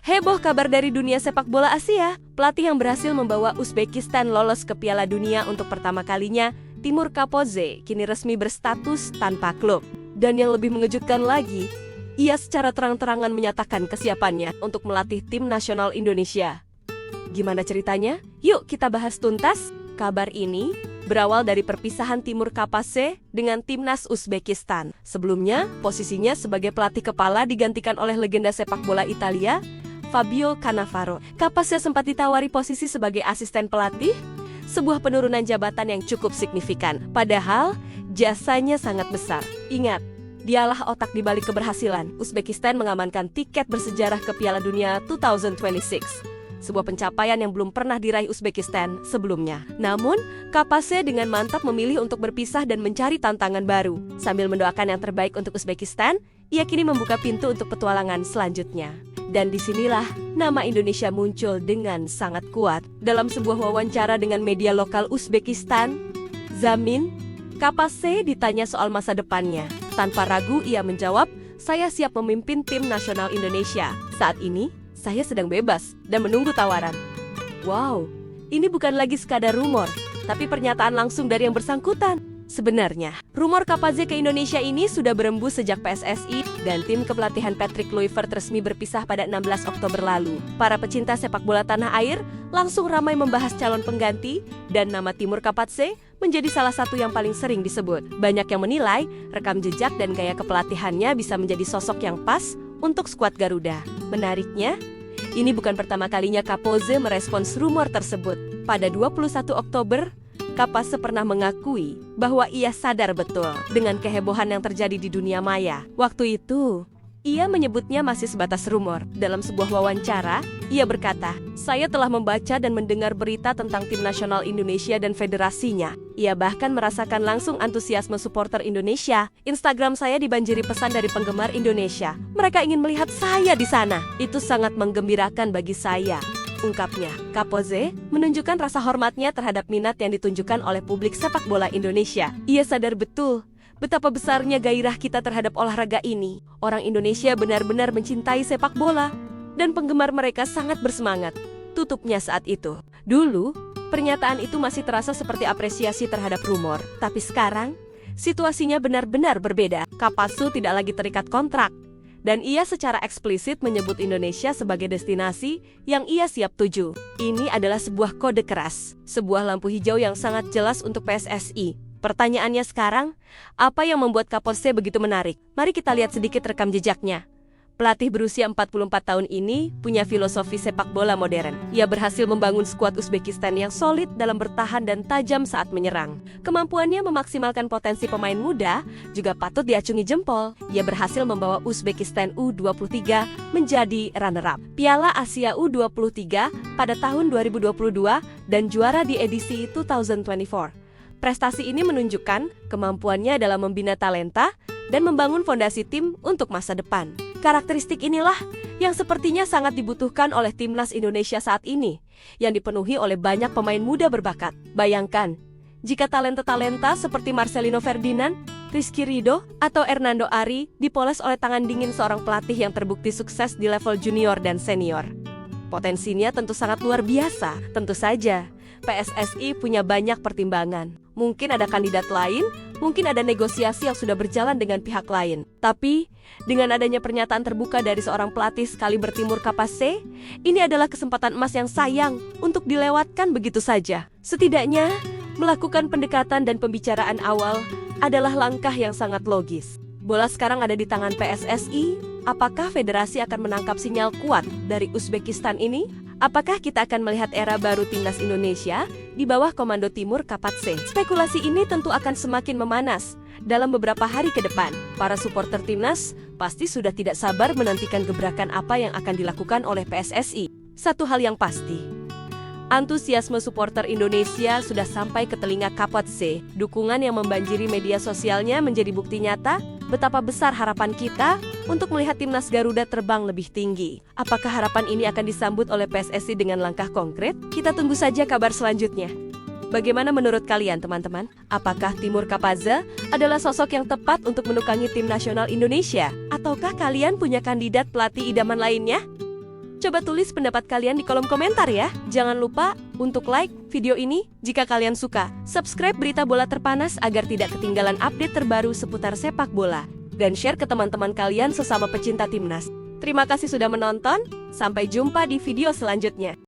Heboh kabar dari dunia sepak bola Asia. Pelatih yang berhasil membawa Uzbekistan lolos ke Piala Dunia untuk pertama kalinya, Timur Kapozze, kini resmi berstatus tanpa klub. Dan yang lebih mengejutkan lagi, ia secara terang-terangan menyatakan kesiapannya untuk melatih tim nasional Indonesia. Gimana ceritanya? Yuk kita bahas tuntas. Kabar ini berawal dari perpisahan Timur Kapozze dengan timnas Uzbekistan. Sebelumnya, posisinya sebagai pelatih kepala digantikan oleh legenda sepak bola Italia, Fabio Cannavaro. Kapozze sempat ditawari posisi sebagai asisten pelatih, sebuah penurunan jabatan yang cukup signifikan. Padahal, jasanya sangat besar. Ingat, dialah otak di balik keberhasilan Uzbekistan mengamankan tiket bersejarah ke Piala Dunia 2026. Sebuah pencapaian yang belum pernah diraih Uzbekistan sebelumnya. Namun, Kapozze dengan mantap memilih untuk berpisah dan mencari tantangan baru. Sambil mendoakan yang terbaik untuk Uzbekistan, ia kini membuka pintu untuk petualangan selanjutnya. Dan disinilah nama Indonesia muncul dengan sangat kuat. Dalam sebuah wawancara dengan media lokal Uzbekistan, Zamin, Kapozze ditanya soal masa depannya. Tanpa ragu ia menjawab, "Saya siap memimpin tim nasional Indonesia. Saat ini, saya sedang bebas dan menunggu tawaran." Wow, ini bukan lagi sekadar rumor, tapi pernyataan langsung dari yang bersangkutan. Sebenarnya, rumor Kapozze ke Indonesia ini sudah berembus sejak PSSI dan tim kepelatihan Patrick Kluivert resmi berpisah pada 16 Oktober lalu. Para pecinta sepak bola tanah air langsung ramai membahas calon pengganti dan nama Timur Kapozze menjadi salah satu yang paling sering disebut. Banyak yang menilai rekam jejak dan gaya kepelatihannya bisa menjadi sosok yang pas untuk skuad Garuda. Menariknya, ini bukan pertama kalinya Kapozze merespons rumor tersebut. Pada 21 Oktober, Kapozze pernah mengakui bahwa ia sadar betul dengan kehebohan yang terjadi di dunia maya. Waktu itu, ia menyebutnya masih sebatas rumor. Dalam sebuah wawancara, ia berkata, "Saya telah membaca dan mendengar berita tentang tim nasional Indonesia dan federasinya." Ia bahkan merasakan langsung antusiasme supporter Indonesia. Instagram saya dibanjiri pesan dari penggemar Indonesia. Mereka ingin melihat saya di sana. Itu sangat menggembirakan bagi saya, ungkapnya. Kapozze menunjukkan rasa hormatnya terhadap minat yang ditunjukkan oleh publik sepak bola Indonesia. Ia sadar betul betapa besarnya gairah kita terhadap olahraga ini. Orang Indonesia benar-benar mencintai sepak bola, dan penggemar mereka sangat bersemangat. Tutupnya saat itu. Dulu, pernyataan itu masih terasa seperti apresiasi terhadap rumor. Tapi sekarang, situasinya benar-benar berbeda. Kapozze tidak lagi terikat kontrak, dan ia secara eksplisit menyebut Indonesia sebagai destinasi yang ia siap tuju. Ini adalah sebuah kode keras, sebuah lampu hijau yang sangat jelas untuk PSSI. Pertanyaannya sekarang, apa yang membuat Kapozze begitu menarik? Mari kita lihat sedikit rekam jejaknya. Pelatih berusia 44 tahun ini punya filosofi sepak bola modern. Ia berhasil membangun skuad Uzbekistan yang solid dalam bertahan dan tajam saat menyerang. Kemampuannya memaksimalkan potensi pemain muda juga patut diacungi jempol. Ia berhasil membawa Uzbekistan U23 menjadi runner-up Piala Asia U23 pada tahun 2022 dan juara di edisi 2024. Prestasi ini menunjukkan kemampuannya dalam membina talenta dan membangun fondasi tim untuk masa depan. Karakteristik inilah yang sepertinya sangat dibutuhkan oleh timnas Indonesia saat ini, yang dipenuhi oleh banyak pemain muda berbakat. Bayangkan, jika talenta-talenta seperti Marcelino Ferdinand, Rizky Ridho, atau Hernando Ari dipoles oleh tangan dingin seorang pelatih yang terbukti sukses di level junior dan senior. Potensinya tentu sangat luar biasa. Tentu saja, PSSI punya banyak pertimbangan. Mungkin ada kandidat lain, mungkin ada negosiasi yang sudah berjalan dengan pihak lain. Tapi, dengan adanya pernyataan terbuka dari seorang pelatih sekaliber Timur Kapozze, ini adalah kesempatan emas yang sayang untuk dilewatkan begitu saja. Setidaknya, melakukan pendekatan dan pembicaraan awal adalah langkah yang sangat logis. Bola sekarang ada di tangan PSSI. Apakah federasi akan menangkap sinyal kuat dari Uzbekistan ini? Apakah kita akan melihat era baru timnas Indonesia di bawah komando Timur Kapozze? Spekulasi ini tentu akan semakin memanas dalam beberapa hari ke depan. Para supporter timnas pasti sudah tidak sabar menantikan gebrakan apa yang akan dilakukan oleh PSSI. Satu hal yang pasti, antusiasme supporter Indonesia sudah sampai ke telinga Kapozze. Dukungan yang membanjiri media sosialnya menjadi bukti nyata betapa besar harapan kita untuk melihat timnas Garuda terbang lebih tinggi. Apakah harapan ini akan disambut oleh PSSI dengan langkah konkret? Kita tunggu saja kabar selanjutnya. Bagaimana menurut kalian, teman-teman? Apakah Timur Kapozze adalah sosok yang tepat untuk menukangi tim nasional Indonesia? Ataukah kalian punya kandidat pelatih idaman lainnya? Coba tulis pendapat kalian di kolom komentar ya. Jangan lupa untuk like video ini jika kalian suka. Subscribe Berita Bola Terpanas agar tidak ketinggalan update terbaru seputar sepak bola. Dan share ke teman-teman kalian sesama pecinta timnas. Terima kasih sudah menonton, sampai jumpa di video selanjutnya.